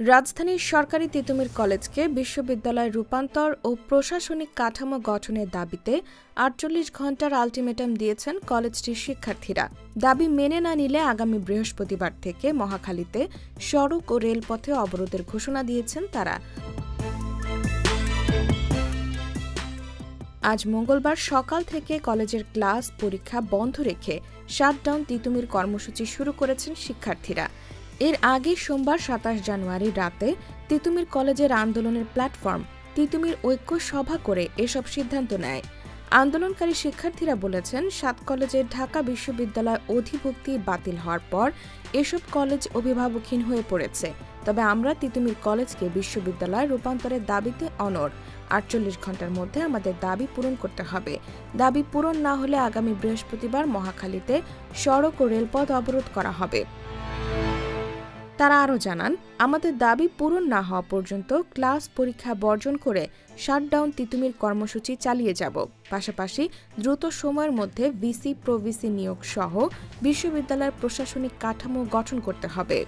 রাজধানীর সরকারি তিতুমীর কলেজকে বিশ্ববিদ্যালয়ে রূপান্তর ও প্রশাসনিক কাঠামো গঠনের দাবিতে ৪৮ ঘণ্টার আলটিমেটাম দিয়েছেন কলেজটির শিক্ষার্থীরা। দাবি মেনে না নিলে আগামী বৃহস্পতিবার থেকে মহাখালীতে সড়ক ও রেলপথে অবরোধের ঘোষণা দিয়েছেন তারা। আজ মঙ্গলবার সকাল থেকে কলেজের ক্লাস পরীক্ষা বন্ধ রেখে শাটডাউন তিতুমীর কর্মসূচি শুরু করেছেন শিক্ষার্থীরা। এর আগে সোমবার ২৭ জানুয়ারি রাতে তিতুমীর কলেজের আন্দোলনের প্ল্যাটফর্ম তিতুমীর ঐক্য সভা করে এসব সিদ্ধান্ত নেয়। আন্দোলনকারী শিক্ষার্থীরা বলেছেন, ৭ কলেজের ঢাকা বিশ্ববিদ্যালয় অধিভুক্তি বাতিল হওয়ার পর এসব কলেজ অভিভাবকহীন হয়ে পড়েছে। তবে আমরা তিতুমীর কলেজকে বিশ্ববিদ্যালয়ে রূপান্তরের দাবিতে অনড়। ৪৮ ঘণ্টার মধ্যে আমাদের দাবি পূরণ করতে হবে। দাবি পূরণ না হলে আগামী বৃহস্পতিবার মহাখালীতে সড়ক ও রেলপথ অবরোধ করা হবে। তারা আরও জানান, আমাদের দাবি পূরণ না হওয়া পর্যন্ত ক্লাস পরীক্ষা বর্জন করে শাটডাউন তিতুমীর কর্মসূচি চালিয়ে যাব। পাশাপাশি দ্রুত সময়ের মধ্যে ভিসি প্রভিসি নিয়োগ সহ বিশ্ববিদ্যালয়ের প্রশাসনিক কাঠামো গঠন করতে হবে।